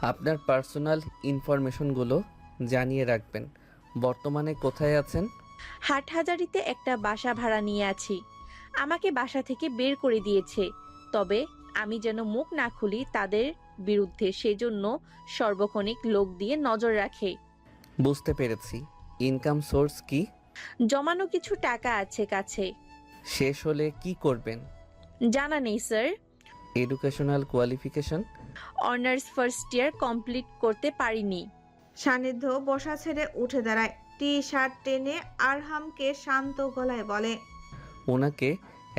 আপনার পার্সোনাল ইনফরমেশনগুলো জানিয়ে রাখবেন। বর্তমানে কোথায় আছেন? হাটহাজারিতে একটা বাসা ভাড়া নিয়ে আছি। আমাকে বাসা থেকে বের করে দিয়েছে, তবে আমি যেন মুখ না খুলি তাদের বিরুদ্ধে, সেজন্য সর্বক্ষণিক লোক দিয়ে নজর রাখে। বুঝতে পেরেছি। ইনকাম সোর্স কি? জমানো কিছু টাকা আছে কাছে। শেষ হলে কি করবেন? জানা নেই sir. Educational qualification? Honours first year complete করতে পারিনি। সান্নিধ্য বসা ছেড়ে উঠে দাঁড়ায়, টি শার্ট টেনে আরহামকে শান্ত গলায় বলে। ওনাকে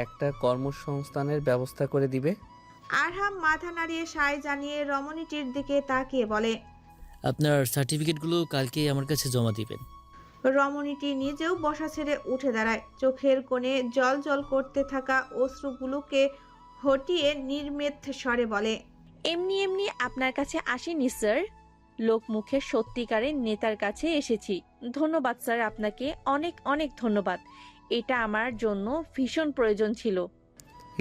একটা কর্মসংস্থানের ব্যবস্থা করে দিবে। আরহাম মাথা নাড়িয়ে সায় জানিয়ে রমণীটির দিকে তাকিয়ে বলে। আপনার সার্টিফিকেটগুলো কালকে আমার কাছে জমা দিবেন। রমণীটি নিজেও বসা ছেড়ে উঠে দাঁড়ায়, চোখের কোণে জল জল করতে থাকা অশ্রুগুলোকে হটিয়ে নির্মেদ স্বরে বলে। এমনি এমনি আপনার কাছে আসিনি স্যার, লোকমুখে সত্যিকারের নেতার কাছে এসেছি। ধন্যবাদ স্যার, আপনাকে অনেক অনেক ধন্যবাদ। এটা আমার জন্য ভীষণ প্রয়োজন ছিল।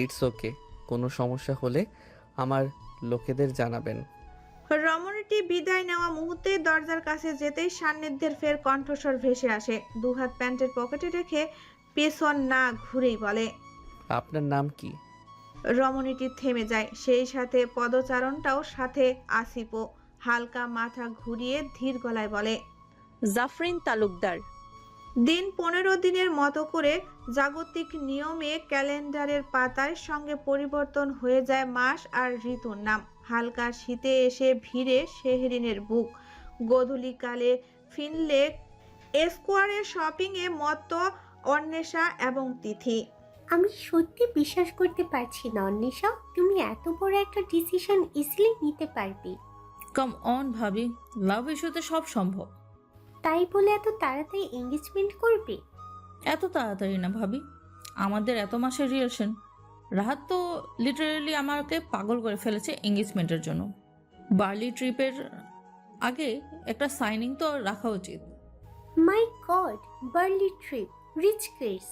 It's okay. কোনো সমস্যা হলে আমার লোকেদের জানাবেন। রমণীটি বিদায় নেওয়া মুহূর্তে দরজার কাছে যেতেই সান্নিধ্যের ফের কণ্ঠস্বর ভেসে আসে। দুহাত প্যান্টের পকেটে রেখে পেছন না ঘুরেই বলে। আপনার নাম কি? রমণীটি থেমে যায়, সেই সাথে পদচারণটাও সাথে। আসিফও হালকা মাথা ঘুরিয়ে ধীর গলায় বলে। জাফরিন তালুকদার। দিন 15 দিনের মতো করে জাগতিক নিয়মে ক্যালেন্ডারের পাতার সঙ্গে পরিবর্তন হয়ে যায় মাস আর ঋতুর নাম। হালকা শীতে এসে ভিড়ে শেহরিনের বুক। গোধূলিকালে ফিনলে স্কোয়ারে শপিংয়ে মত্ত অন্বেষা এবং তিথি। আমি সত্যি বিশ্বাস করতে পারছি না অন্বেষা, তুমি এত বড় একটা ডিসিশন ইজিলি নিতে পারবে। কাম অন ভাবি, লাভ ইস্যুতে সব সম্ভব। তাই বলে এত তাড়াতাড়ি এঙ্গেজমেন্ট করবে? এত তাড়াতাড়ি না ভাবি, আমাদের এত মাসের রিলেশন। রাহাত তো লিটারেলি আমাকে পাগল করে ফেলেছে এঙ্গেজমেন্টের জন্য। বার্লি ট্রিপের আগে একটা সাইনিং তো রাখা উচিত। My god, barley trip, rich kids.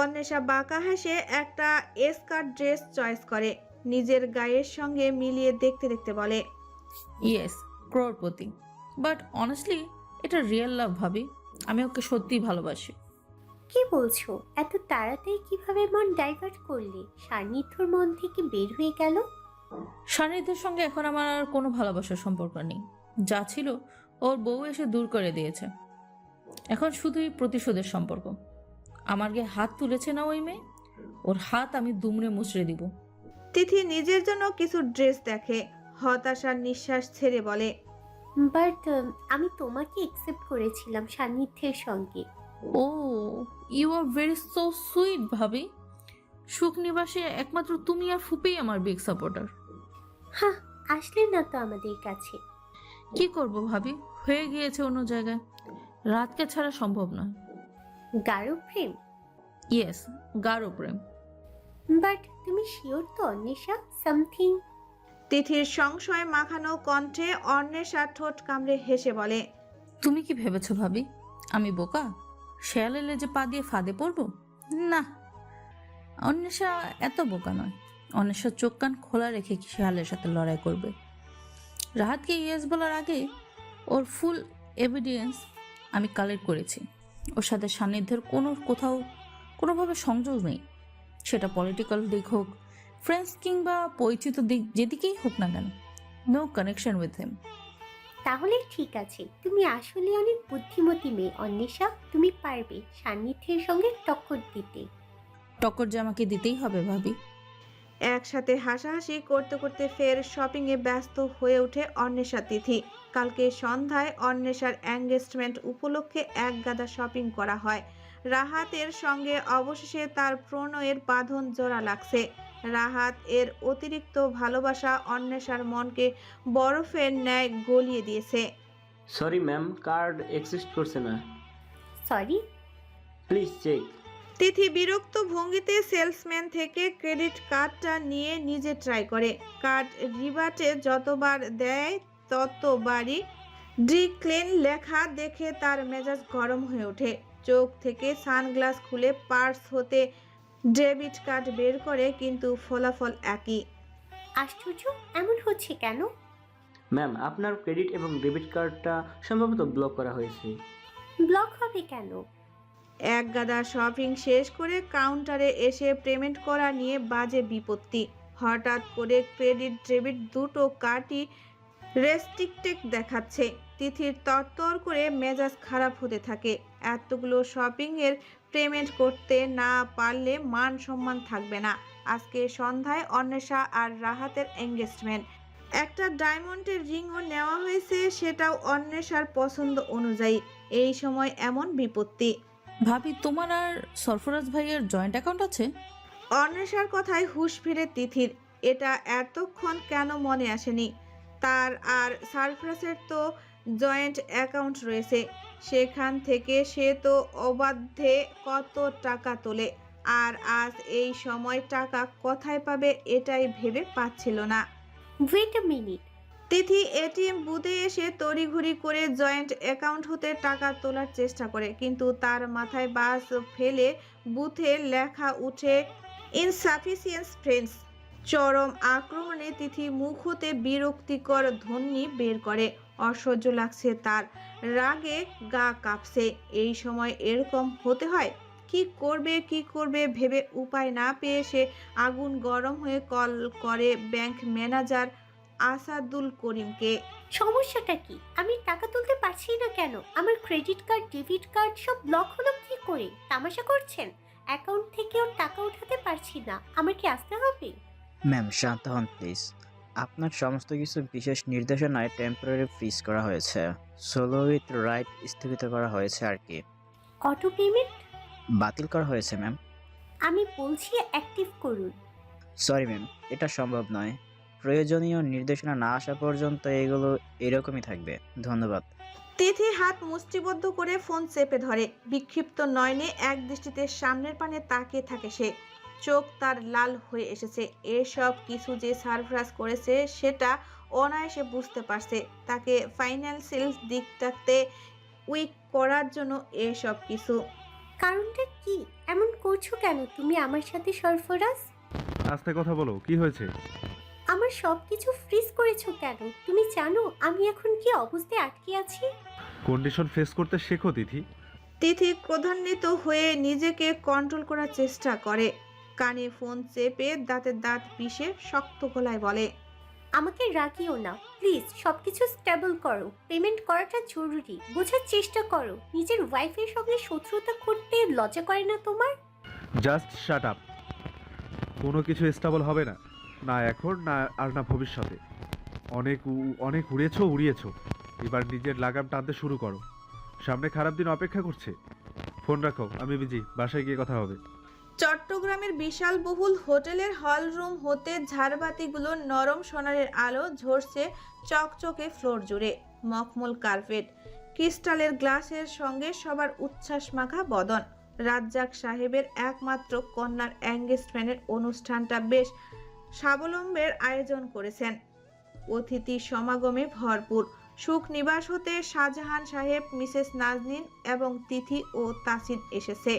Anwesha বাঁকা হেসে একটা স্কার্ট ড্রেস চয়েস করে, নিজের গায়ের সঙ্গে মিলিয়ে দেখতে দেখতে বলে। ইয়েস, ক্রোড়পতি। বাট অনেস্টলি এটা রিয়েল লাভ ভাবি, আমি ওকে সত্যিই ভালোবাসি। কি বলছো? এত তাড়াতাড়ি কিভাবে মন ডাইভার্ট করলে? সান্নিধ্যর মন থেকে বের হয়ে গেল? সান্নিধ্যের সঙ্গে এখন আমার আর কোনো ভালোবাসার সম্পর্ক নেই। যা ছিল ওর বউ এসে দূর করে দিয়েছে। এখন শুধুই প্রতিশোধের সম্পর্ক। আমার গায়ে হাত তুলেছে না ওই মেয়ে, ওর হাত আমি দুমড়ে মুচড়ে দিব। তিথি নিজের জন্য কিছু ড্রেস দেখে, হতাশার নিঃশ্বাস ছেড়ে বলে। বাট আমি তোমাকে একসেপ্ট করেছিলাম সান্নিধ্যের সঙ্গে। Oh, you are very so sweet ভাবি। সুখ নিবাসে একমাত্র তুমি আর ফুপেই আমার বিগ সাপোর্টার। হ্যাঁ, আসলে না তো আমাদের কাছে। কি করব ভাবি, হয়ে গিয়েছে অন্য জায়গায়। রাতকে ছাড়া সম্ভব নয়। গাঢ় প্রেম? ইয়েস, গাঢ় প্রেম। বাট তুমি শিওর তো অন্বেষা? সামথিং? তিথির সংশয় মাখানো কণ্ঠে অন্বেষা ঠোঁট কামড়ে হেসে বলে। তুমি কি ভেবেছো ভাবি আমি বোকা? শেয়ালের লেজে পা দিয়ে ফাঁদে পড়বো না। অন্বেষা এত বোকা নয়। অন্বেষা চোখ কান খোলা রেখে কি শেয়ালের সাথে লড়াই করবে? রাহাতকে ইয়েস বলার আগে ওর ফুল এভিডেন্স আমি কালেক্ট করেছি। ওর সাথে সান্নিধ্যের কোথাও কোনোভাবে সংযোগ নেই। সেটা পলিটিক্যাল দিক হোক, ফ্রেন্ডস কিংবা পরিচিত দিক, যেদিকেই হোক না কেন, নো কানেকশন উইথ হিম। তাহলে ঠিক আছে, তুমি আসলে অনেক বুদ্ধিমতী মেয়ে অন্বেষা। তুমি পারবে সান্নিধ্যের সঙ্গে টক্কর দিতে। টক্কর যে আমাকে দিতেই হবে ভাবি। একসাথে হাসাহাসি করতে করতে ফের শপিংয়ে ব্যস্ত হয়ে ওঠে অন্বেষা তিথি। কালকে সন্ধ্যায় অন্বেষার এঙ্গেজমেন্ট উপলক্ষে এক গাদা শপিং করা হয়। রাহাতের সঙ্গে অবশেষে তার প্রণয়ের বাঁধন জোড়া লাগছে। রাহাত এর অতিরিক্ত ভালোবাসা অন্বেষার মনকে বরফের ন্যায় গলিয়ে দিয়েছে। সরি ম্যাম, কার্ড এক্সিস্ট করছে না। সরি? Please check. তিথি বিরক্ত ভঙ্গিতে সেলসম্যান থেকে ক্রেডিট কার্ডটা নিয়ে নিজে ট্রাই করে। কার্ড রিবাটে যতবার দেয় ততবারই ডিক্লেন লেখা দেখে তার মেজাজ গরম হয়ে ওঠে। চোখ থেকে সানগ্লাস খুলে পার্স হতে ডেবিট কার্ড বের করে, কিন্তু ফলাফল একই। আশ্চর্য, এমন হচ্ছে কেন? ম্যাম, আপনার ক্রেডিট এবং ডেবিট কার্ডটা সম্ভবত ব্লক করা হয়েছে। ব্লক হবে কেন? এক গাদা শপিং শেষ করে কাউন্টারে এসে পেমেন্ট করা নিয়ে বাজে বিপত্তি। হঠাৎ করে ক্রেডিট ডেবিট দুটো কার্ডই রেস্ট্রিক্টেড দেখাচ্ছে। তিথির তরতর করে মেজাজ খারাপ হতে থাকে। এতগুলো শপিং এর পেমেন্ট করতে না পারলে মান সম্মান থাকবে না। আজকে সন্ধ্যায় অন্বেষা আর রাহাতের এঙ্গেজমেন্ট। একটা ডায়মন্ডের রিংও নেওয়া হয়েছে, সেটাও অন্বেষার পছন্দ অনুযায়ী। এই সময় এমন বিপত্তি। ভাবি, তোমার আর সরফরাজ ভাইয়ের জয়েন্ট অ্যাকাউন্ট আছে? অন্বেষার কথায় হুঁশ ফিরে তিথির। এটা এতক্ষণ কেন মনে আসেনি তার? আর সারফরাজের তো জয়েন্ট অ্যাকাউন্ট রয়েছে, সেখান থেকে সে তো অবাধে কত টাকা তোলে। আর আজ এই সময় টাকা কোথায় পাবে এটাই ভেবে পাচ্ছিল না। Wait a minute. Tithi ATM বুথে এসে তড়িঘড়ি করে জয়েন্ট অ্যাকাউন্ট হতে টাকা তোলার চেষ্টা করে, কিন্তু তার মাথায় বাস ফেলে বুথে লেখা উঠে ইনসাফিসিয়েন্স ফ্রেন্ডস। চরম আক্রমণে তিথি মুখ হতে বিরক্তিকর ধ্বনি বের করে। অসহ্য লাগছে তার, রাগে গা কাঁপছে। এই সময় এরকম হতে হয়? কি করবে ভেবে উপায় না পেয়ে সে আগুন গরম হয়ে কল করে ব্যাংক ম্যানেজার আসাদুল করিমকে। সমস্যাটা কি? আমি টাকা তুলতে পারছি না কেন? আমার ক্রেডিট কার্ড ডেবিট কার্ড সব ব্লক হলো কি করে? তামাশা করছেন? অ্যাকাউন্ট থেকেও টাকা উঠাতে পারছি না, আমার কি আসতে হবে? ম্যাম শান্ত হন প্লিজ। আপনার সমস্ত কিছু বিশেষ নির্দেশনায় টেম্পোরারি ফ্রিজ করা হয়েছে, সোলো উইথ রাইট স্থগিত করা হয়েছে আর কি। অটো পেমেন্ট বাতিল করা হয়েছে ম্যাম। আমি বলছি অ্যাক্টিভ করুন। সরি ম্যাম, এটা সম্ভব নয়। প্রয়োজনীয় নির্দেশনা না আসা পর্যন্ত এগুলো এরকমই থাকবে। ধন্যবাদ। তিথি হাত মুষ্টিবদ্ধ করে ফোন চেপে ধরে। বিক্ষিপ্ত নয়নে এক দৃষ্টিতে সামনের পানে তাকিয়ে থাকে সে। চোখ তার লাল হয়ে এসেছে। এসব কিছু যে সারফরাজ করেছে সেটা অনায়াসে বুঝতে পারছে। তাকে ফাইন্যান্সিয়াল দিকটাতে উইক করার জন্য এসব কিছু। কারণটা কি? এমন করছো কেন তুমি আমার সাথে সরফরাজ? আস্তে কথা বলো, কি হয়েছে? আমার সব কিছু ফ্রিজ করেছো কেন? তুমি জানো আমি এখন কি অবস্থায় আটকে আছি? কন্ডিশন ফেস করতে শেখো তিথি। তিথি ক্রোধান্বিত হয়ে নিজেকে কন্ট্রোল করার চেষ্টা করে। কানে ফোন চেপে দাঁতে দাঁত পিষে শক্ত গলায় বলে, আমাকে রাখিও না প্লিজ, সবকিছু স্টেবল করো। পেমেন্ট করাটা জরুরি, বোঝার চেষ্টা করো। নিজের ওয়াইফের সঙ্গে শত্রুতা করতে লজ্জা করে না তোমার? Just shut up. কোনো কিছু স্টেবল হবে না, না এখন না আর না ভবিষ্যতে। অনেক উড়িয়েছো। এবার নিজের লাগাম টানতে শুরু করো। সামনে খারাপ দিন অপেক্ষা করছে। ফোন রাখো, আমি বিজি, বাসায় গিয়ে কথা হবে। চট্টগ্রামের বিশাল বহুল হোটেলের হল রুম হতে ঝাড়বাতিগুলো নরম সোনারের আলো ঝরছে চকচকে ফ্লোর জুড়ে। মখমল কার্পেট, ক্রিস্টালের গ্লাসের সঙ্গে সবার উচ্ছ্বাস মাখা বদন। রাজ্জাক সাহেবের একমাত্র কন্যার এঙ্গেজমেন্টের অনুষ্ঠানটা বেশ স্বাবলম্বের আয়োজন করেছেন। অতিথি সমাগমে ভরপুর। সুখ নিবাস হতে শাহজাহান সাহেব, মিসেস নাজনীন এবং তিথি ও তাসিন এসেছে।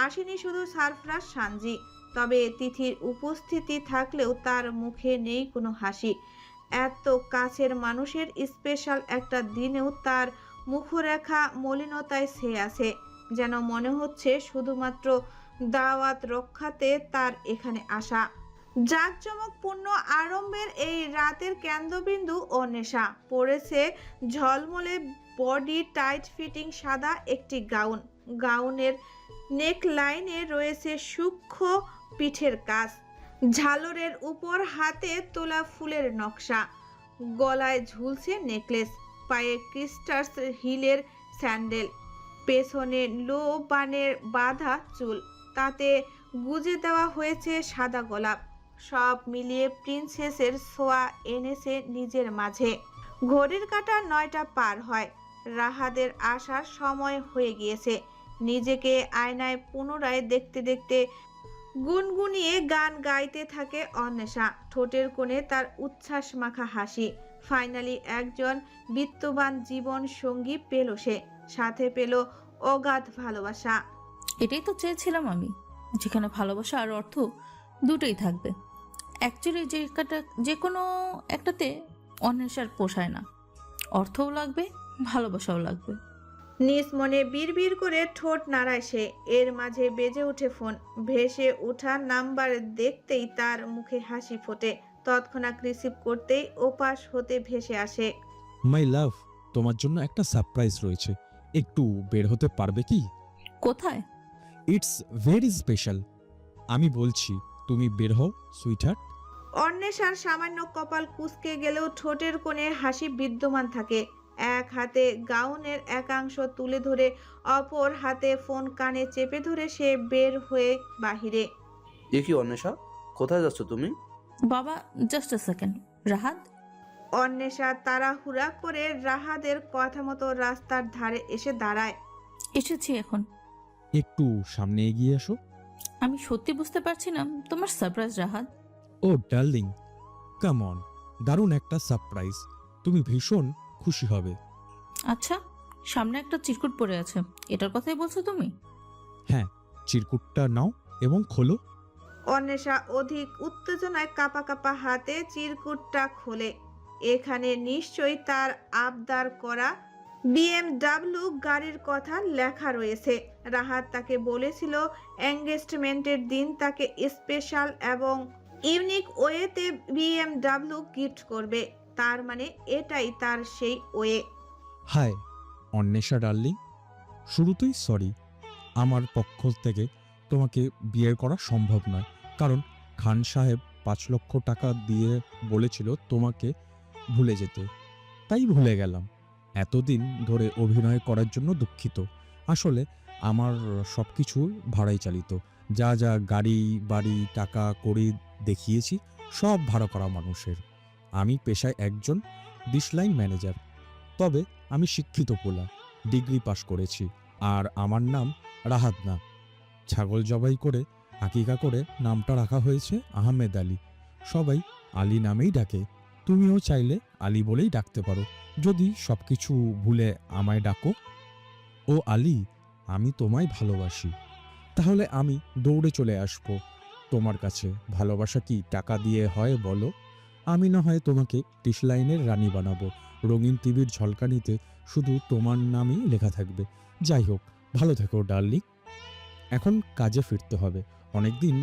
আসেনি শুধু সারফরাজ সানজি। তবে তিথির উপস্থিতি থাকলেও তার মুখে নেই কোনো হাসি। এত কাছের মানুষের স্পেশাল একটা দিনেও তার মুখরেখা মলিনতায় ছেয়ে আছে। যেন মনে হচ্ছে শুধুমাত্র দাওয়াত রক্ষাতে তার এখানে আসা। জাঁকজমকপূর্ণ আড়ম্বরের এই রাতের কেন্দ্রবিন্দু অন্বেষা। পরেছে ঝলমলে বডি টাইট ফিটিং সাদা একটি গাউন। গাউনের নেক লাইনে রয়েছে সূক্ষ্ম পিঠের কাজ। ঝালরের উপর হাতে তোলা ফুলের নকশা। গলায় ঝুলছে নেকলেস। পায়ে ক্রিস্টাস হিলের স্যান্ডেল। পেছনে লো বানের বাঁধা চুল, তাতে গুজে দেওয়া হয়েছে সাদা গোলাপ। সব মিলিয়ে প্রিন্সেসের ছোঁয়া এনেছে নিজের মাঝে। ঘড়ির কাঁটা 9টা পার হয়। রাহাদের আসার সময় হয়ে গিয়েছে। নিজেকে আয়নায় পুনরায় দেখতে দেখতে গুনগুনিয়ে গান গাইতে থাকে অন্বেষা। ঠোঁটের কোণে তার উচ্ছ্বাস মাখা হাসি। ফাইনালি একজন বিত্তবান জীবন সঙ্গী পেল সে, সাথে পেল অগাধ ভালোবাসা। এটাই তো চেয়েছিলাম আমি, যেখানে ভালোবাসা আর অর্থ দুটোই থাকবে। অ্যাকচুয়ালি যে কোনো একটাতে অন্বেষার পোষায় না। অর্থও লাগবে, ভালোবাসাও লাগবে। নিজ মনে বিড়বিড় করে ঠোঁট নাড়ায় সে। এর মাঝে বেজে ওঠে ফোন। ভেসে ওঠা নাম্বার দেখতেই তার মুখে হাসি ফোটে। তৎক্ষণাৎ রিসিভ করতেই ওপাশ হতে ভেসে আসে। মাই লাভ, তোমার জন্য একটা সারপ্রাইজ রয়েছে, একটু বের হতে পারবে কি? কোথায়? It's very special. আমি বলছি, তুমি বের হও সুইটহার্ট। অন্বেষার সামান্য কপাল কুঁচকে গেলেও ঠোঁটের কোণে হাসি বিদ্যমান থাকে। এক হাতে গাউনের একাংশ তুলে ধরে অপর হাতে ফোন কানে চেপে ধরে সে বের হয়ে বাহিরে। এ কি অন্বেষা, কোথায় যাচ্ছ তুমি? বাবা, জাস্ট আ সেকেন্ড। রাহাত? অন্বেষা তাড়াহুড়া করে রাহাদের কথা মতো রাস্তার ধারে এসে দাঁড়ায়। এসেছি এখন। একটু সামনে এগিয়ে এসো। আমি সত্যি বুঝতে পারছি না তোমার surprise Rahat. Oh darling, come on, দারুণ একটা সারপ্রাইজ, তুমি ভীষণ খুশি হবে। আচ্ছা, সামনে একটা চিরকুট পড়ে আছে, এটার কথাই বলছো তুমি? হ্যাঁ, চিরকুটটা নাও এবং খোলো। অন্বেষা অধিক উত্তেজনায় কাঁপা কাঁপা হাতে চিরকুটটা খোলে। এখানে নিশ্চয়ই তার আবদার করা BMW গাড়ির কথা লেখা রয়েছে। রাহাত তাকে বলেছিল এঙ্গেজমেন্টের দিন তাকে স্পেশাল এবং ইউনিক ওয়েতে BMW গিফট করবে। তার মানে এটাই তার সেই ওয়ে। হাই অন্বেষা ডার্লিং, শুরুতেই সরি, আমার পক্ষ থেকে তোমাকে বিয়ে করা সম্ভব নয়, কারণ খান সাহেব 5 লক্ষ টাকা দিয়ে বলেছিল তোমাকে ভুলে যেতে, তাই ভুলে গেলাম। এতদিন ধরে অভিনয় করার জন্য দুঃখিত। আসলে আমার সব কিছু ভাড়াই চালিত, যা যা গাড়ি বাড়ি টাকা কড়ি দেখিয়েছি সব ভাড়া করা মানুষের। আমি পেশায় একজন ডিশলাইন ম্যানেজার, তবে আমি শিক্ষিত পোলা, ডিগ্রি পাশ করেছি। আর আমার নাম রাহাত না। ছাগল জবাই করে আকিকা করে নামটা রাখা হয়েছে আহমেদ আলী। সবাই আলী নামেই ডাকে, তুমিও চাইলে আলী বলেই ডাকতে পারো, যদি সব কিছু ভুলে আমায় ডাকো। ও আলী, আমি তোমায় ভালোবাসি। তাহলে আমি দৌড়ে চলে আসব তোমার কাছে। ভালোবাসা কি টাকা দিয়ে হয় বলো? আমি না হয় তোমাকে ডিশলাইনের রানী বানাবো, রঙিন টিভির ঝলকানিতে শুধু তোমার নামই লেখা থাকবে। যাই হোক, ভালো থেকো ডার্লিং। এখন কাজে ফিরতে হবে, অনেকদিন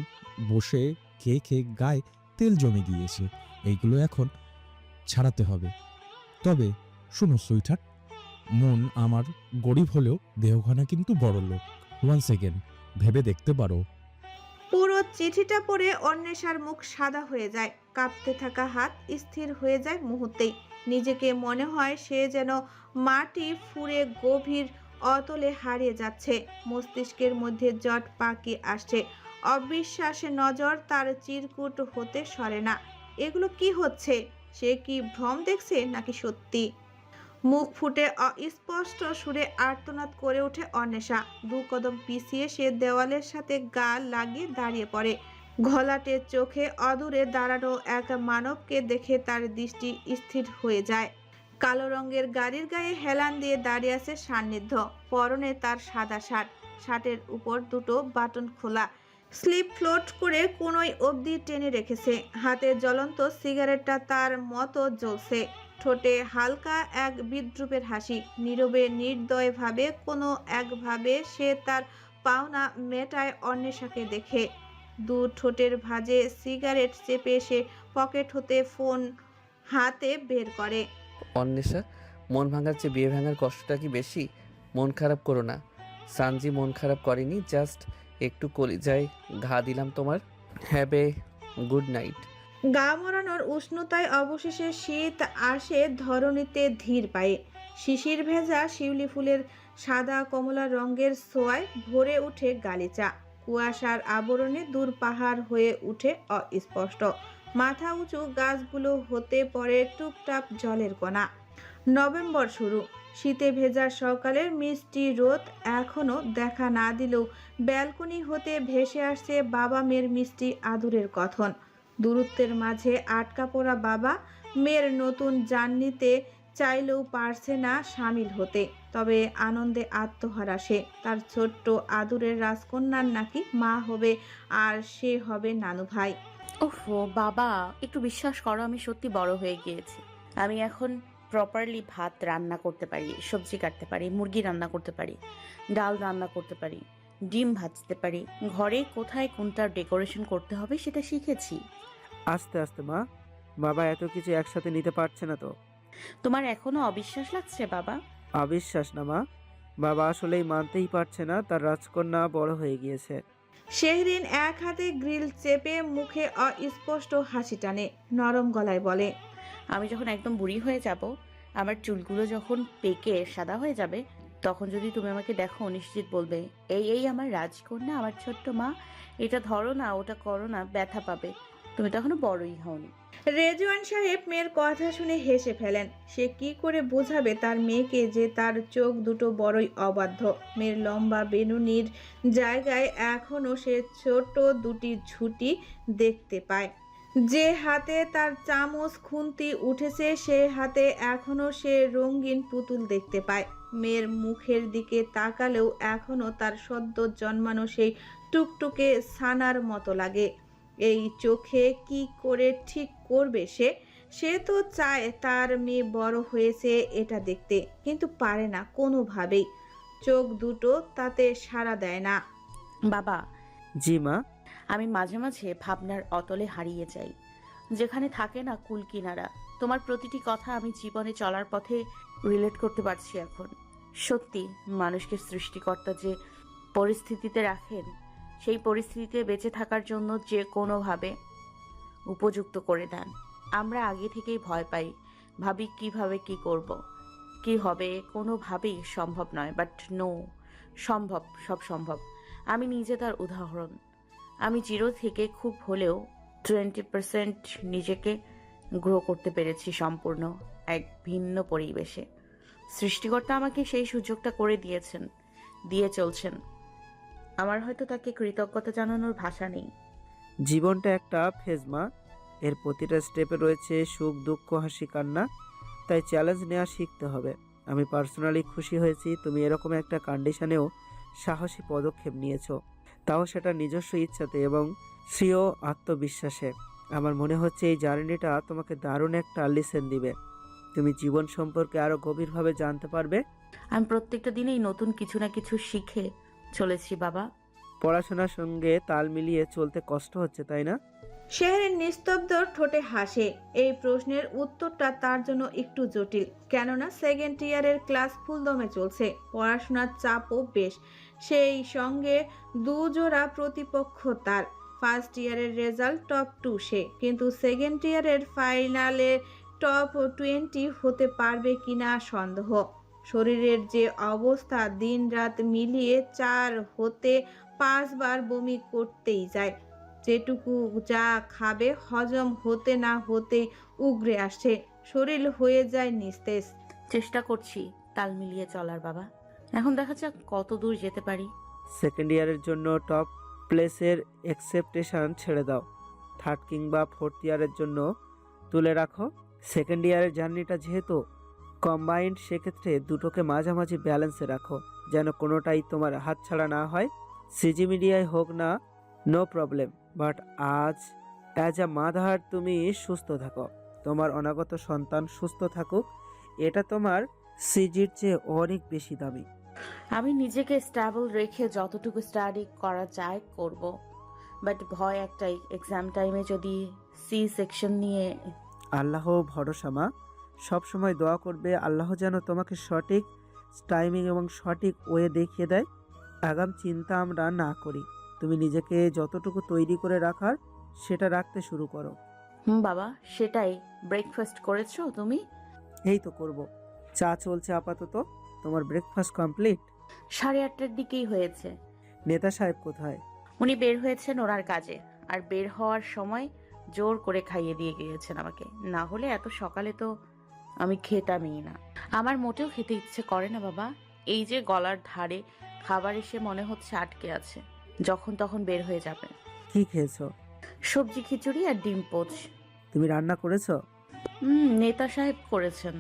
বসে খেয়ে খেয়ে গায়ে তেল জমে গিয়েছে, এইগুলো এখন ছাড়াতে হবে। তবে শোনো সুইটহার্ট, মন আমার গরিব হলেও দেহখানা কিন্তু বড় লোক। ওয়ান সেকেন্ড ভেবে দেখতে পারো। পুরো চিঠিটা পড়ে অন্বেষার মুখ সাদা হয়ে যায়। কাঁপতে থাকা হাত স্থির হয়ে যায় মুহূর্তেই। নিজেকে মনে হয় সে যেন মাটি ফুঁড়ে গভীর অতলে হারিয়ে যাচ্ছে। মস্তিষ্কের মধ্যে জট পাকিয়ে আসছে। অবিশ্বাসে নজর তার চিরকুট হতে সরে না। এগুলো কি হচ্ছে? সে কি ভ্রম দেখছে নাকি সত্যি? মুখ ফুটে অস্পষ্ট সুরে আর্তনাদ করে ওঠে অন্বেষা। 2 কদম পিছিয়ে সে দেওয়ালের সাথে গা লাগিয়ে দাঁড়িয়ে পড়ে। ঘোলাটে চোখে অদূরে দাঁড়ানো এক মানবকে দেখে তার দৃষ্টি স্থির হয়ে যায়। কালো রঙের গাড়ির গায়ে হেলান দিয়ে দাঁড়িয়ে আছে সান্নিধ্য। পরনে তার সাদা শার্ট, শার্টের উপর দুটো বাটন খোলা, স্লিপ ফ্লোট করে কোনোই অবধি টেনে রেখেছে। হাতে জ্বলন্ত সিগারেটটা তার মতো জ্বলছে। ঠোঁটে হালকা এক বিদ্রুপের হাসি। নীরবে নির্দয়ভাবে কোনো একভাবে সে তার পাওনা মেটায় অন্বেষাকে দেখে। 2 ঠোঁটের ভাঁজে সিগারেট চেপে সে পকেট হতে ফোন হাতে বের করে। অন্বেষা, মন ভাঙার চেয়ে বিয়ে ভাঙার কষ্টটা কি বেশি? মন খারাপ করো না। সানজি মন খারাপ করেনি, জাস্ট একটু কলিজায় ঘা দিলাম তোমার। Have a good night. গা মরানোর উষ্ণতায় অবশেষে শীত আসে ধরণীতে ধীর পায়ে। শিশির ভেজা শিউলি ফুলের সাদা কমলা রঙের ছোঁয়ায় ভরে ওঠে গালিচা। কুয়াশার আবরণে দূর পাহাড় হয়ে উঠে অস্পষ্ট। মাথা উঁচু গাছগুলো হতে পড়ে টুপটাপ জলের কণা। নভেম্বর শুরু। শীতে ভেজা সকালের মিষ্টি রোদ এখনো দেখা না দিলেও ব্যালকনি হতে ভেসে আসছে বাবা মেয়ের মিষ্টি আদুরের কথন। দূরত্বের মাঝে আটকা পড়া বাবা মেয়ের নতুন জার্নিতে চাইলেও পারছে না সামিল হতে। তবে আনন্দে আত্মহারা সে। তার ছোট্ট আদুরের রাজকন্যার নাকি মা হবে, আর সে হবে নানু ভাই। ওহ বাবা, একটু বিশ্বাস করো, আমি সত্যি বড় হয়ে গিয়েছি। আমি এখন প্রপারলি ভাত রান্না করতে পারি, সবজি কাটতে পারি, মুরগি রান্না করতে পারি, ডাল রান্না করতে পারি, ডিম ভাজতে পারি। ঘরে কোথায় কোনটা ডেকোরেশন করতে হবে সেটা শিখেছি। আস্তে আস্তে মা, বাবা এত কিছু একসাথে নিতে পারছে না তো। তোমার এখনো অবিশ্বাস লাগছে বাবা? অবিশ্বাস না মা, বাবা আসলেই মানতেই পারছে না তার রাজকন্যা বড় হয়ে গিয়েছে। শেহরিন এক হাতে গ্রিল চেপে মুখে অস্পষ্ট হাসি টানে, নরম গলায় বলে, আমি যখন একদম বুড়ি হয়ে যাব, আমার চুলগুলো যখন পেকে সাদা হয়ে যাবে, তখন যদি তুমি আমাকে দেখো নিশ্চিত বলবে, এই এই আমার রাজকন্যা, আমার ছোট্ট মা, এটা ধরো না, ওটা করো না, ব্যথা পাবে। তুমি তো এখনো বড়ই হওনি। রেজওয়ান সাহেব মেয়ের কথা শুনে হেসে ফেলেন। সে কি করে বোঝাবে তার মেয়েকে যে তার চোখ দুটো বড়ই অবাধ্য। মেয়ের লম্বা বেনুনির জায়গায় এখনো সে ছোট দুটি ঝুঁটি দেখতে পায়। যে হাতে তার চামচ খুন্তি উঠেছে সে হাতে এখনো সে রঙিন পুতুল দেখতে পায়। মেয়ের মুখের দিকে তাকালেও এখনো তার সদ্য জন্মানো সেই টুকটুকে ছানার মতো লাগে। এই চোখে কি করে ঠিক করবে সে তো চায় তার মেয়ে বড় হয়েছে এটা দেখতে, কিন্তু পারে না কোনোভাবেই। চোখ দুটো তাতে সাড়া দেয় না। বাবা, জি মা। আমি মাঝে মাঝে ভাবনার অতলে হারিয়ে যাই, যেখানে থাকে না কুল কিনারা। তোমার প্রতিটি কথা আমি জীবনে চলার পথে রিলেট করতে পারছি এখন। সত্যি, মানুষকে সৃষ্টিকর্তা যে পরিস্থিতিতে রাখেন, সেই পরিস্থিতিতে বেঁচে থাকার জন্য যে কোনোভাবে উপযুক্ত করে দেন। আমরা আগে থেকেই ভয় পাই, ভাবি কিভাবে কি করব, কি হবে, কোনোভাবেই সম্ভব নয়। বাট নো, সম্ভব, সব সম্ভব। আমি নিজে তার উদাহরণ। আমি জিরো থেকে খুব হলেও 20% নিজেকে গ্রো করতে পেরেছি সম্পূর্ণ এক ভিন্ন পরিবেশে। সৃষ্টিকর্তা আমাকে সেই সুযোগটা করে দিয়েছেন, দিয়ে চলছেন। আমার হয়তো তাকে কৃতজ্ঞতা জানানোর ভাষা নেই। জীবনটা একটা ফেজ মা, এর প্রতিটা স্টেপে রয়েছে সুখ, দুঃখ, হাসি, কান্না। তাই চ্যালেঞ্জ নেওয়া শিখতে হবে। আমি পার্সোনালি খুশি হয়েছি তুমি এরকম একটা কন্ডিশনেও সাহসী পদক্ষেপ নিয়েছো, তাও সেটা নিজস্ব ইচ্ছাতে এবং স্বীয় আত্মবিশ্বাসে। আমার মনে হচ্ছে এই জার্নিটা তোমাকে দারুণ একটা লেসন দিবে। তুমি জীবন সম্পর্কে আরো গভীরভাবে জানতে পারবে। আমি প্রত্যেকটা দিনেই নতুন কিছু না কিছু শিখে চলেছি বাবা। পড়াশোনার সঙ্গে তাল মিলিয়ে চলতে কষ্ট হচ্ছে তাই না? শেহরিন নিস্তব্ধ ঠোঁটে হাসে। এই প্রশ্নের উত্তরটা তার জন্য একটু জটিল, কেননা সেকেন্ড ইয়ারের ক্লাস ফুলদমে চলছে, পড়াশোনার চাপও বেশ, সেই সঙ্গে দুজোড়া প্রতিপক্ষ তার। ফার্স্ট ইয়ারের রেজাল্ট টপ 2 সে, কিন্তু সেকেন্ড ইয়ারের ফাইনালে টপ 20 হতে পারবে কিনা সন্দেহ। শরীরের যে অবস্থা, দিন রাত মিলিয়ে 4 হতে 5 বার বমি করতেই যায়। যেটুকু যা খাবে হজম হতে না হতে উগরে আসছে, শরীর হয়ে যায় নিস্তেজ। চেষ্টা করছি তাল মিলিয়ে চলার বাবা, এখন দেখা যাক কত দূর যেতে পারি। সেকেন্ড ইয়ারের জন্য টপ প্লেসের এক্সেপ্টেশন ছেড়ে দাও, থার্ড কিংবা ফোর্থ ইয়ারের জন্য তুলে রাখো। সেকেন্ড ইয়ারের জার্নিটা যেহেতু কম্বাইন্ড, সেক্ষেত্রে দুটোকে মাঝামাঝি ব্যালেন্সে রাখো, যেন কোনোটাই তোমার হাতছাড়া না হয়। সিজি মিডিয়ায় হোক না, নো প্রবলেম, বাট আজ অ্যাজ আ মাদার তুমি সুস্থ থাকো, তোমার অনাগত সন্তান সুস্থ থাকুক, এটা তোমার সিজির চেয়ে অনেক বেশি দামি। আমি নিজেকে স্টেবল রেখে যতটুকু স্টাডি করা যায় করব, বাট ভয় একটাই, এক্সাম টাইমে যদি সি সেকশন নিয়ে। আল্লাহ ভরসা মা, সবসময় দোয়া করবে আল্লাহ যেন তোমাকে সঠিক টাইমিং এবং সঠিক ওয়ে দেখিয়ে দেয়। আগাম চিন্তা আমরা না করি, তুমি নিজেকে যতটুকু তৈরি করে রাখার সেটা রাখতে শুরু করো। বাবা, সেটাই। ব্রেকফাস্ট করেছো তুমি? এই তো করব, চা চলছে আপাতত। তোমার ব্রেকফাস্ট কমপ্লিট? 8:30টার দিকেই হয়েছে। নেতা সাহেব কোথায়? উনি বের হয়েছেন ওনার কাজে, আর বের হওয়ার সময় জোর করে খাইয়ে দিয়ে গিয়েছেন আমাকে, না হলে এত সকালে তো আমি খেতামই না। আমার মোটেও খেতে ইচ্ছে করে না বাবা, এই যে গলার ধারে খাবার এসে মনে হচ্ছে আটকে আছে, যখন তখন বের হয়ে যাবে। কি খেয়েছো? সবজি খিচুড়ি আর ডিম পোচ। তুমি রান্না করেছো? নেতা সাহেব করেছেন।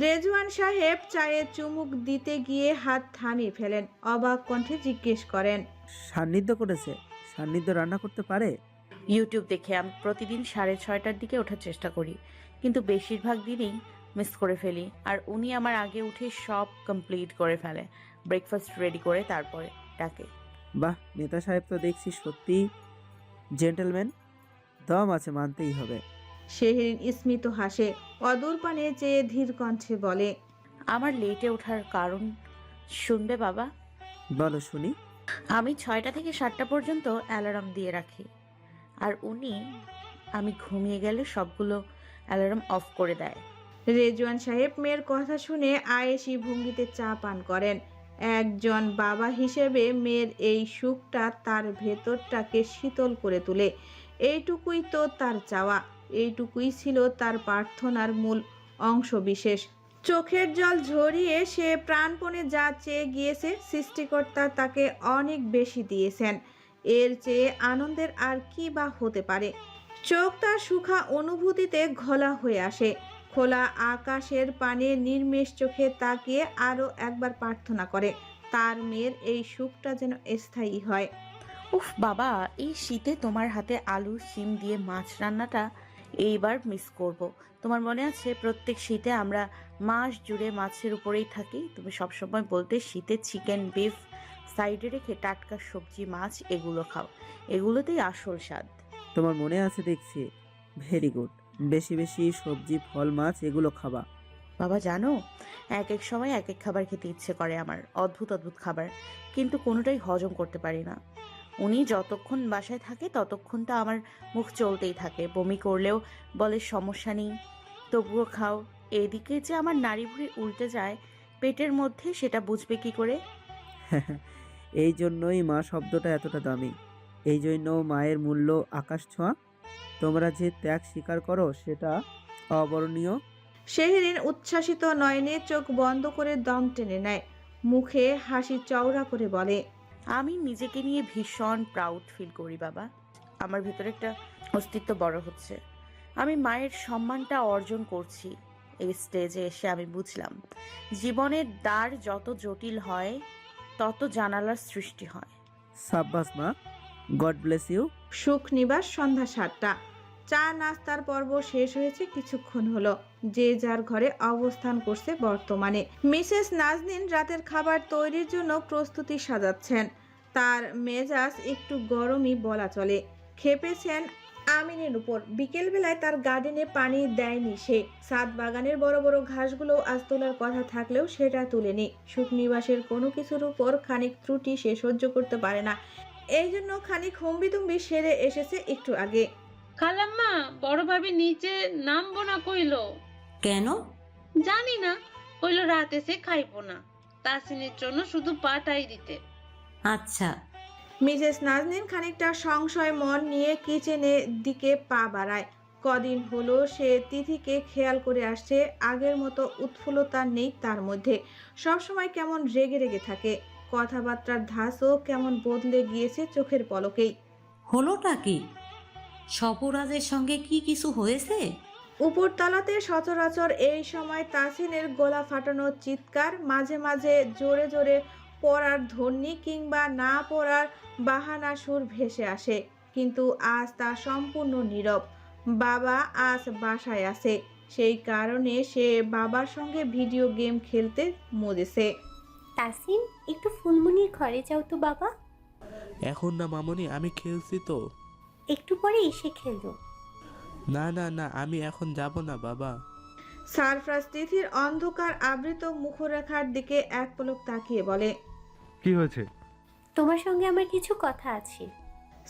রেজওয়ান সাহেব চায়ে চুমুক দিতে গিয়ে হাত থামিয়ে ফেলেন, অবাক কণ্ঠে জিজ্ঞেস করেন, সান্নিধ্য করেছে? সান্নিধ্য রান্না করতে পারে? ইউটিউব দেখে। আমি প্রতিদিন 6:30টার দিকে ওঠার চেষ্টা করি, কিন্তু বেশিরভাগ দিনেই মিস করে ফেলি। আর উনি আমার আগে উঠে সব কমপ্লিট করে ফেলে, ব্রেকফাস্ট রেডি করে তারপরে ডাকে। বাহ, নেতা সাহেব তো দেখছি সত্যি জেন্টলম্যান, দম আছে মানতেই হবে। শেহরিন স্মিত হাসে, অদূর পানে চেয়ে ধীর কণ্ঠে বলে, আমার লেটে ওঠার কারণ শুনবে বাবা? বলো শুনি। আমি 6টা থেকে 7টা পর্যন্ত অ্যালার্ম দিয়ে রাখি, আর উনি আমি ঘুমিয়ে গেলে সবগুলো অ্যালার্ম অফ করে দেয়। রেজওয়ান সাহেব মেয়ের কথা শুনে আয়েশি ভঙ্গিতে চা পান করেন। একজন বাবা হিসেবে মেয়ের এই সুখটা তার ভেতরটাকে শীতল করে তোলে। এইটুকুই তো তার চাওয়া, এইটুকুই ছিল তার প্রার্থনার মূল অংশবিশেষ। চোখের জল ঝরিয়ে সে প্রাণপণে যা চেয়ে গিয়েছে, সৃষ্টিকর্তা তাকে অনেক বেশি দিয়েছেন। এর চেয়ে আনন্দের আর কি বা হতে পারে। চোখ তার সুখা অনুভূতিতে ঘোলা হয়ে আসে। খোলা আকাশের পানে নির্মেষ চোখে তাকিয়ে আরও একবার প্রার্থনা করে তার মেয়ের এই সুখটা যেন স্থায়ী হয়। উফ বাবা, এই শীতে তোমার হাতে আলু শিম দিয়ে মাছ রান্নাটা এইবার মিস করব। তোমার মনে আছে প্রত্যেক শীতে আমরা মাস জুড়ে মাছের উপরেই থাকি? তুমি সবসময় বলতে শীতে চিকেন বিফ সাইডে রেখে টাটকা সবজি মাছ এগুলো খাও, এগুলোতেই আসল স্বাদ। তোমার মনে আছে দেখছি, ভেরি গুড। বেশি বেশি সবজি ফল মাছ এগুলো খাবা। বাবা জানো, এক এক সময় এক এক খাবার খেতে ইচ্ছে করে আমার, অদ্ভুত অদ্ভুত খাবার, কিন্তু কোনোটাই হজম করতে পারি না। উনি যতক্ষণ বাসায় থাকে ততক্ষণটা আমার মুখ চলতেই থাকে, বমি করলেও বলে সমস্যা নেই, তবুও খাও। এদিকে যে আমার নাড়ি ভুঁড়ি উল্টে যায় পেটের মধ্যে, সেটা বুঝবে কি করে? এই জন্যই মা শব্দটা এতটা দামি, এই জন্য মায়ের মূল্য আকাশ ছোঁয়া। তোমরা যে ত্যাগ স্বীকার করো সেটা অবর্ণনীয়। শেহরিন উচ্ছ্বাসিত নয়নে চোখ বন্ধ করে দম টেনে নেয়, মুখে হাসি চওড়া করে বলে, আমি নিজেকে নিয়ে ভীষণ প্রাউড ফিল করি বাবা। আমার ভেতরে একটা অস্তিত্ব বড় হচ্ছে, আমি মায়ের সম্মানটা অর্জন করছি। এই স্টেজে এসে আমি বুঝলাম, জীবনের দ্বার যত জটিল হয় তত জানালার সৃষ্টি হয়। সাব্বাস মা, গড ব্লেস ইউ। সুখ নিবাস সন্ধ্যা 7টা। চা নাস্তার পর্ব শেষ হয়েছে কিছুক্ষণ হলো। যে যার ঘরে অবস্থান করছে বর্তমানে। মিসেস নাজনীন রাতের খাবার তৈরির জন্য প্রস্তুতি সাজাচ্ছেন। তার মেজাজ একটু গরমই বলা চলে। খেপেছেন আমিনের উপর। বিকেলবেলায় তার গার্ডেনে পানি দেয়নি সে। ছাদ বাগানের বড় বড় ঘাসগুলো আজ তোলার কথা থাকলেও সেটা তুলেনি। সুখ নিবাসের কোনো কিছুর উপর খানিক ত্রুটি সে সহ্য করতে পারে না, এই জন্য খানিক হম্বিতম্বি সেরে এসেছে একটু আগে। খালাম্মা, বড় ভাবি নিচে নামবো না কইলো। কেন? জানি না, কইলো রাত এসে খাইবো না, তাসিনের জন্য শুধু পাঠাই দিতে। আচ্ছা। মিসেস নাজনীন খানিকটা সংশয় মন নিয়ে কিচেনের দিকে পা বাড়ায়। কদিন হলো সে তিথিকে খেয়াল করে আসছে। আগের মতো উৎফুল্লতা নেই তার মধ্যে, সবসময় কেমন রেগে রেগে থাকে। কথাবার্তার ধাঁচও কেমন বদলে গিয়েছে চোখের পলকেই। হলোটা কি? সপরাজের সঙ্গে কি কিছু হয়েছে? উপরতলাতে সচরাচর এই সময় তাসিনের গলা ফাটানো চিৎকার, মাঝে মাঝে জোরে জোরে পড়ার ধ্বনি কিংবা না পড়ার বাহানা সুর ভেসে আসে, কিন্তু আজ তা সম্পূর্ণ নীরব। বাবা আজ বাসায় আছে, সেই কারণে সে বাবার সঙ্গে ভিডিও গেম খেলতে মজেছে। তাসিন, একটু ফুলমনির ঘরে যাও তো বাবা। এখন না মামনি, আমি খেলছি তো। একটু পরে এসে খেলো। না না না, আমি এখন যাব না বাবা। সারফরাজ তিথির অন্ধকার আবৃত মুখরেখার দিকে এক পলক তাকিয়ে বলে, কি হয়েছে? তোমার সঙ্গে আমার কিছু কথা আছে।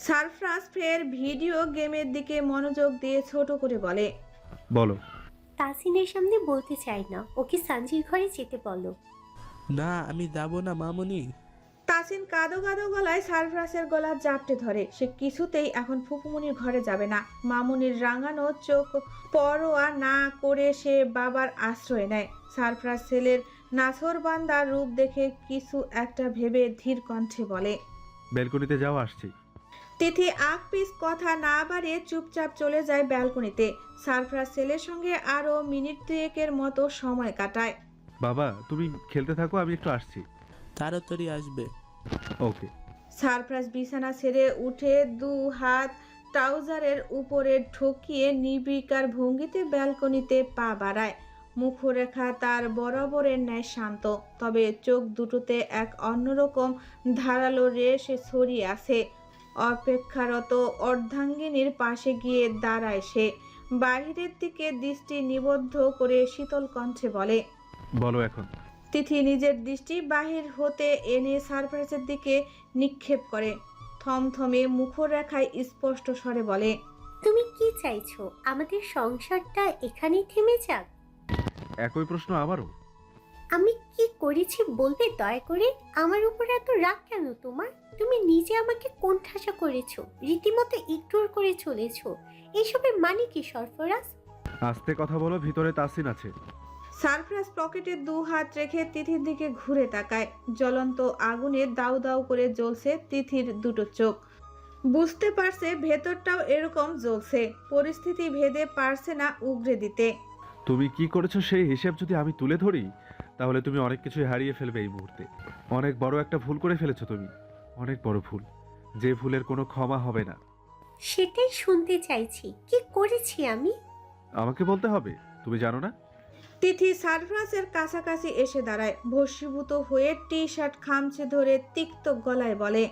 সারফরাজ ফের ভিডিও গেমের দিকে মনোযোগ দিয়ে ছোট করে বলে, বলো। তাসিনের সামনে বলতে চাই না, ওকে সানজির ঘরে যেতে বলো। না, আমি যাব না মামনি। তাসিন কাঁদো কাঁদো গলায় সারফরাজের গলা জাপটে ধরে। সে কিছুতেই এখন ফুপুমনির ঘরে যাবে না। মামুনির রাঙানো চোখ পরোয়া না করে সে বাবার আশ্রয় নেয়। সারফরাজ ছেলের নাছরবান্দার রূপ দেখে কিছু একটা ভেবে ধীর কণ্ঠে বলে, ব্যালকনিতে যাও, আসছি। তিথি আকপিস কথা না বাড়িয়ে চুপচাপ চলে যায় ব্যালকনিতে। সারফরাজ ছেলের সঙ্গে আরো মিনিট দুয়েকের মতো সময় কাটায়। বাবা, তুমি খেলতে থাকো, আমি একটু আসছি। তাড়াতাড়ি আসবে। ওকে। সারফরাজ বিছানা ছেড়ে উঠে 2 হাত ট্রাউজারের উপরে ঠকিয়ে নির্বিকার ভঙ্গিতে ব্যালকনিতে পা বাড়ায়। মুখরেখা তার বরাবরের ন্যায় শান্ত, তবে চোখ দুটোতে এক অন্যরকম ধারালো রেশ ছড়িয়ে আছে। অপেক্ষারত অর্ধাঙ্গিনীর পাশে গিয়ে দাঁড়ায় সে। বাহিরের দিকে দৃষ্টি নিবদ্ধ করে শীতল কণ্ঠে বলে, বলো এখন। তিথি নিজের দৃষ্টি বাহির হতে এনে সারপ্রাইজের দিকে নিক্ষেপ করে। থমথমে মুখরেখায় স্পষ্ট স্বরে বলে, তুমি কি চাইছো? আমাদের সংসারটা এখানেই থেমে যাক? একই প্রশ্ন আবারও। আমি কি করেছি বলবে দয়া করে? আমার উপর এত রাগ কেন তোমার? তুমি নিজে আমাকে কোণঠাসা করেছো, রীতিমতো ইগনোর করে চলেছো। এইসবের মানে কি সরফরাজ? আস্তে কথা বলো, ভিতরে তাসিন আছে। সারপ্রাইজ পকেটে 2 হাত রেখে তিথির দিকে ঘুরে তাকায়। জ্বলন্ত আগুনে দাউ দাউ করে জ্বলছে তিথির দুটো চোখ। বুঝতে পারছে ভেতরটাও এরকম জ্বলছে। পরিস্থিতি ভেদে পারছে না উগরে দিতে। তুমি কি করেছো সেই হিসাব যদি আমি তুলে ধরি, তাহলে তুমি অনেক কিছুই হারিয়ে ফেলবে এই মুহূর্তে। অনেক বড় একটা ভুল করে ফেলেছো তুমি, অনেক বড় ভুল, যে ভুলের কোনো ক্ষমা হবে না। সেটাই শুনতে চাইছি, কি করেছি আমি? আমাকে বলতে হবে? তুমি জানো না? তিথি সারপ্রাইজের কাছাকাছি এসে দাঁড়ায়। ভস্মীভূত হয়ে টি শার্ট খামচে ধরে তিক্ত গলায় বলে,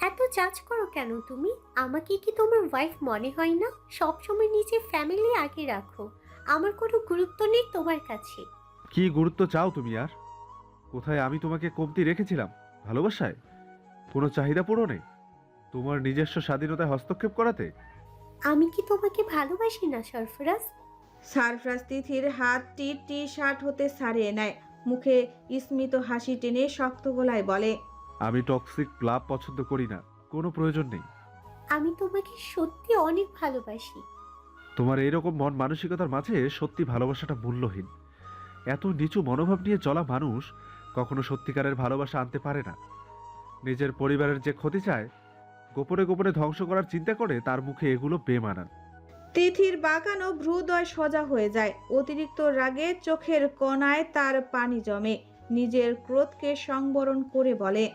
এত জাজ করো কেন তুমি? আমাকে কি তোমার ওয়াইফ মনে হয় না? সবসময় নিজের ফ্যামিলি আগে রাখো। আমার কোনো গুরুত্ব নেই তোমার কাছে। কি গুরুত্ব চাও তুমি আর? কোথায় আমি তোমাকে কমতি রেখেছিলাম? ভালোবাসায়? কোনো চাহিদা পূরণে? তোমার নিজস্ব স্বাধীনতায় হস্তক্ষেপ করাতে? আমি কি তোমাকে ভালোবাসি না সরফরাজ? সারপ্রাইজ তিথির হাতটি টি শার্ট হতে ছাড়িয়ে নেয়। মুখে স্মিত হাসি টেনে শক্ত গলায় বলে, আমি টক্সিক লাভ পছন্দ করি না, কোনো প্রয়োজন নেই। আমি তোমাকে সত্যি অনেক ভালোবাসি। তোমার এইরকম মন মানসিকতার মাঝে সত্যি ভালোবাসাটা মূল্যহীন। এত নিচু মনোভাব নিয়ে চলা মানুষ কখনো সত্যিকারের ভালোবাসা আনতে পারে না। নিজের পরিবারের যে ক্ষতি চায়, গোপনে গোপনে ধ্বংস করার চিন্তা করে, তার মুখে এগুলো বেমানান। তিথির বাঁকানো ভ্রুদয় সোজা হয়ে যায়। অতিরিক্ত রাগে চোখের কোণায় তার পানি জমে। নিজের ক্রোধকে সংবরণ করে বলে,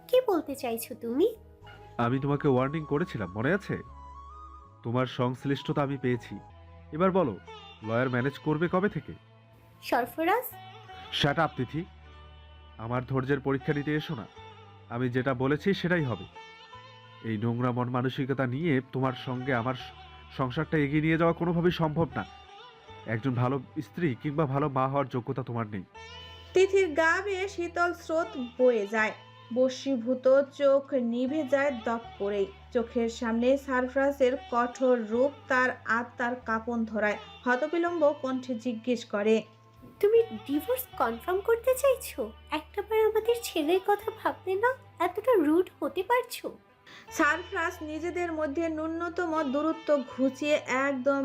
কি বলতে চাইছো তুমি? আমি তোমাকে ওয়ার্নিং করেছিলাম, মনে আছে? তোমার সংশ্লিষ্টতা আমি পেয়েছি। এবার বলো, লয়ার ম্যানেজ করবে কবে থেকে? সরফরাজ, শ্যাট আপ তিথি। আমার ধৈর্যের পরীক্ষা নিতে এসো না। আমি যেটা বলেছি সেটাই হবে। এই নোংরা মন মানসিকতা নিয়ে তোমার সঙ্গে আমার সংসারটা এগিয়ে নিয়ে যাওয়া কোনোভাবেই সম্ভব না। একজন ভালো স্ত্রী কিংবা ভালো মা হওয়ার যোগ্যতা তোমার নেই। তিথির গা বেয়ে শীতল স্রোত বয়ে যায়। বশীভূত চোখ নিভে যায় দপ করেই। চোখের সামনে সারপ্রাইজের কঠোর রূপ তার আত্মার কাঁপন ধরায়। হতবিলম্ব কণ্ঠে জিজ্ঞেস করে, তুমি ডিভোর্স কনফার্ম করতে চাইছো? একটাবার আমাদের ছেলের কথা ভাবতে না এতটা রুড হতে পারছো? সারপ্রাইজ নিজেদের মধ্যে ন্যূনতম দূরত্ব ঘুচিয়ে একদম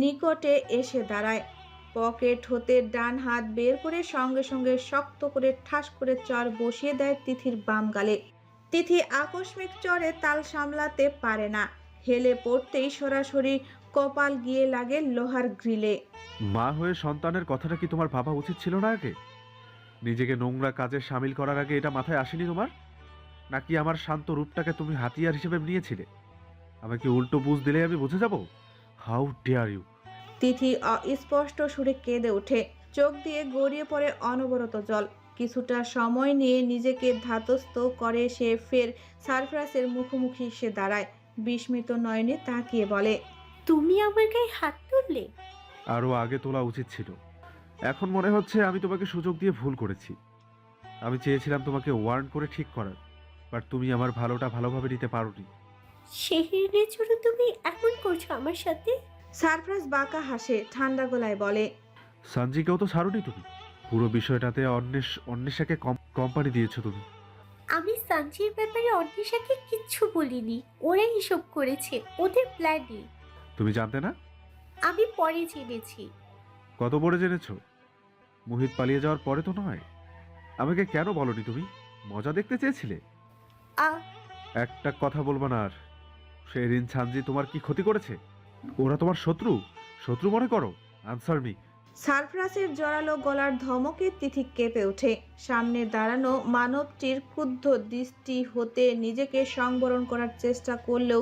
নিকটে এসে দাঁড়ায়। পকেট হতে ডান হাত বের করে সঙ্গে সঙ্গে শক্ত করে ঠাস করে চর বসিয়ে দেয় তিথির বাম গালে। তিথি আকস্মিক চরে তাল সামলাতে পারে না। হেলে পড়তেই সরাসরি কপাল গিয়ে লাগে লোহার গ্রিলে। মা হয়ে সন্তানের কথাটা কি তোমার ভাবা উচিত ছিল না আগে? নিজেকে নোংরা কাজে সামিল করার আগে এটা মাথায় আসেনি তোমার? নাকি আমার শান্ত রূপটাকে তুমি হাতিয়ার হিসেবে নিয়েছিলে? আমাকে উল্টো বুঝ দিলে আমি বুঝে যাব? How dare you! তিথি অস্পষ্ট সুরে কেঁদে ওঠে। চোখ দিয়ে গড়িয়ে পড়ে অনবরত জল। কিছুটা সময় নিয়ে নিজেকে ধাতস্থ করে সে ফের সারপ্রাইজের মুখোমুখি সে দাঁড়ায়। বিস্মিত নয়নে তাকিয়ে বলে, তুমি আমার গায়ে হাত তুললে? আরও আগে তোলা উচিত ছিল। এখন মনে হচ্ছে আমি তোমাকে সুযোগ দিয়ে ভুল করেছি। আমি চেয়েছিলাম তোমাকে ওয়ার্ন করে ঠিক করার, বাট তুমি আমার ভালোটা ভালোভাবে নিতে পারোনি। শেহরিনের জন্য তুমি এমন করছো আমার সাথে? সারপ্রাইজ বাঁকা হাসে, ঠান্ডা গলায় বলে, সঞ্জিকেও তো ছাড়োনি তুমি। পুরো বিষয়টাতে অন্বেষাকে কোম্পানি দিয়েছো তুমি। আমি সাঞ্জির ব্যাপারে অন্বেষাকে কিচ্ছু বলিনি। ওরাই এসব করেছে, ওদের প্ল্যানই। তুমি জানতে না? আমি পরে জেনেছি। কত বড় জেনেছো? মোহিত পালিয়ে যাওয়ার পরে তো নয়। আমাকে কেন বলনি তুমি? মজা দেখতে চেয়েছিলে? একটা কথা বলবো না আর। শেরিন সানজি তোমার কি ক্ষতি করেছে? ওরা তোমার শত্রু মনে করো? Answer me. সারপ্রাইজের জোরালো গলার ধমকে তিথি কেঁপে ওঠে। সামনে দাঁড়ানো মানবটির ক্ষুব্ধ দৃষ্টি হতে নিজেকে সংবরণ করার চেষ্টা করলেও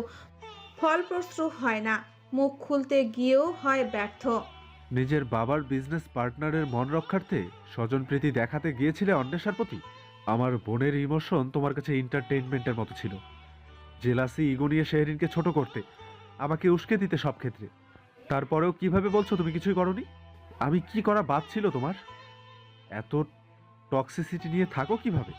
ফলপ্রসূ হয় না, মুখ খুলতে গিয়েও হয় ব্যর্থ। নিজের বাবার বিজনেস পার্টনারের মন রক্ষার্থে স্বজনপ্রীতি দেখাতে গিয়েছিলে অন্বেষার প্রতি। আমার বোনের ইমোশন তোমার কাছে এন্টারটেইনমেন্টের মতো ছিল। জেলাসি ইগো নিয়ে শেহরিনকে ছোট করতে, আমাকে উস্কে দিতে সব ক্ষেত্রে। তারপরেও কিভাবে বলছো তুমি কিছুই করনি? আমি কি করা বাদ ছিল তোমার? এত টক্সিসিটি নিয়ে থাকো কিভাবে?